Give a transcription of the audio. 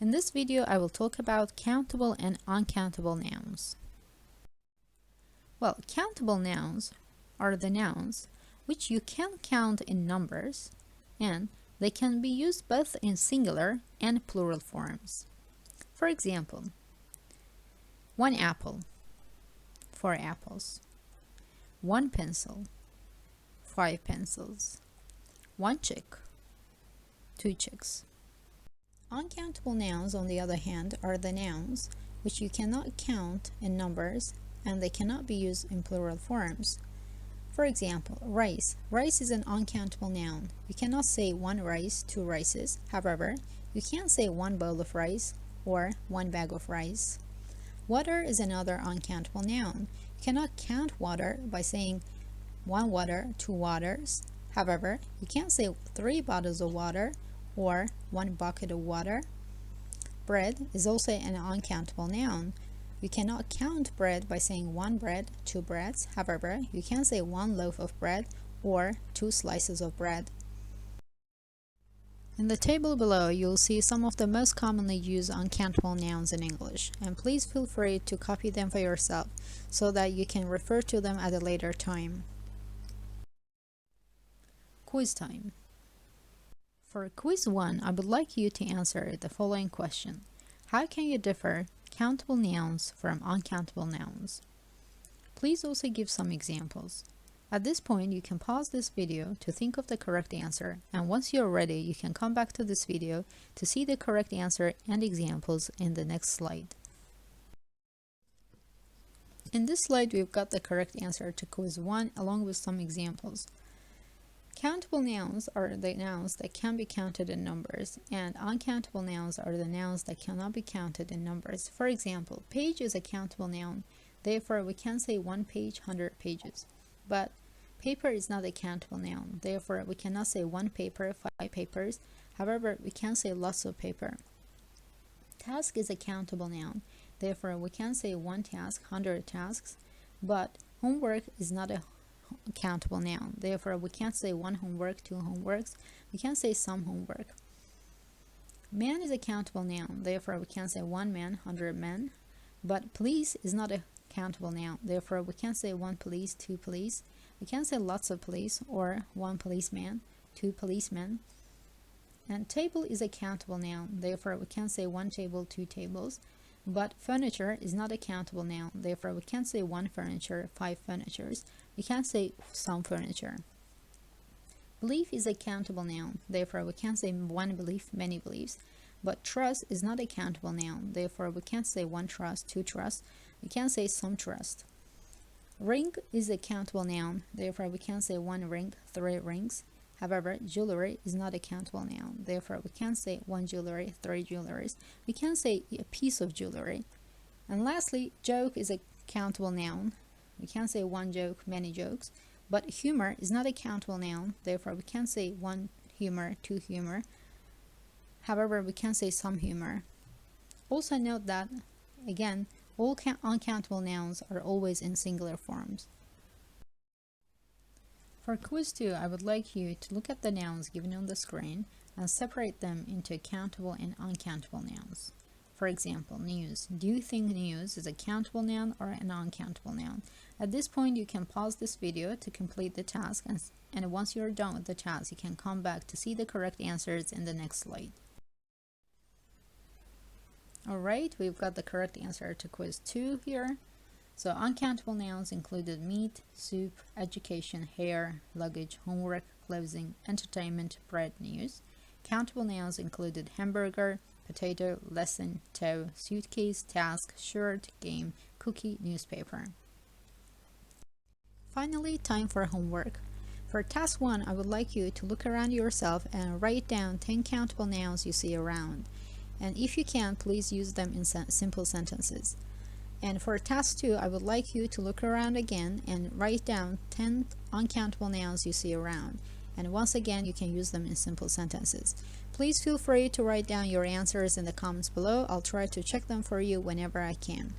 In this video, I will talk about countable and uncountable nouns. Well, countable nouns are the nouns which you can count in numbers, and they can be used both in singular and plural forms. For example, 1 apple, 4 apples, 1 pencil, 5 pencils, 1 chick, 2 chicks. Uncountable nouns, on the other hand, are the nouns which you cannot count in numbers and they cannot be used in plural forms. For example, rice. Rice is an uncountable noun. You cannot say 1 rice, 2 rices. However, you can say 1 bowl of rice or 1 bag of rice. Water is another uncountable noun. You cannot count water by saying 1 water, 2 waters. However, you can say 3 bottles of water or 1 bucket of water. Bread is also an uncountable noun. You cannot count bread by saying 1 bread, 2 breads. However, you can say 1 loaf of bread or 2 slices of bread. In the table below, you'll see some of the most commonly used uncountable nouns in English, and please feel free to copy them for yourself so that you can refer to them at a later time. Quiz time. For quiz 1, I would like you to answer the following question. How can you differ countable nouns from uncountable nouns? Please also give some examples. At this point, you can pause this video to think of the correct answer, and once you're ready, you can come back to this video to see the correct answer and examples in the next slide. In this slide, we've got the correct answer to quiz 1 along with some examples. Countable nouns are the nouns that can be counted in numbers, and uncountable nouns are the nouns that cannot be counted in numbers. For example, page is a countable noun. Therefore, we can say 1 page, 100 pages. But paper is not a countable noun. Therefore, we cannot say 1 paper, 5 papers. However, we can say lots of paper. Task is a countable noun. Therefore, we can say 1 task, 100 tasks. But homework is not a countable noun. Therefore, we can't say 1 homework, 2 homeworks. We can say some homework. Man is a countable noun. Therefore, we can say 1 man, 100 men. But police is not a countable noun. Therefore, we can't say 1 police, 2 police. We can say lots of police or 1 policeman, 2 policemen. And table is a countable noun. Therefore, we can say 1 table, 2 tables. But furniture is not a countable noun. Therefore, we can't say 1 furniture, 5 furnitures. We can't say some furniture. Belief is a countable noun. Therefore, we can't say 1 belief, many beliefs. But trust is not a countable noun. Therefore, we can't say 1 trust, 2 trust. We can say some trust. Ring is a countable noun. Therefore, we can't say 1 ring, 3 rings. However, jewelry is not a countable noun. Therefore, we can't say 1 jewelry, 3 jewelries. We can say a piece of jewelry. And lastly, joke is a countable noun. We can't say 1 joke, many jokes. But humor is not a countable noun. Therefore, we can't say 1 humor, 2 humor. However, we can say some humor. Also note that, again, all uncountable nouns are always in singular forms. For quiz 2, I would like you to look at the nouns given on the screen and separate them into countable and uncountable nouns. For example, news. Do you think news is a countable noun or an uncountable noun? At this point, you can pause this video to complete the task, and once you're done with the task, you can come back to see the correct answers in the next slide. Alright, we've got the correct answer to quiz 2 here. So uncountable nouns included meat, soup, education, hair, luggage, homework, clothing, entertainment, bread, news. Countable nouns included hamburger, potato, lesson, toe, suitcase, task, shirt, game, cookie, newspaper. Finally, time for homework. For task 1, I would like you to look around yourself and write down 10 countable nouns you see around. And if you can, please use them in simple sentences. And for task 2, I would like you to look around again and write down 10 uncountable nouns you see around. And once again, you can use them in simple sentences. Please feel free to write down your answers in the comments below. I'll try to check them for you whenever I can.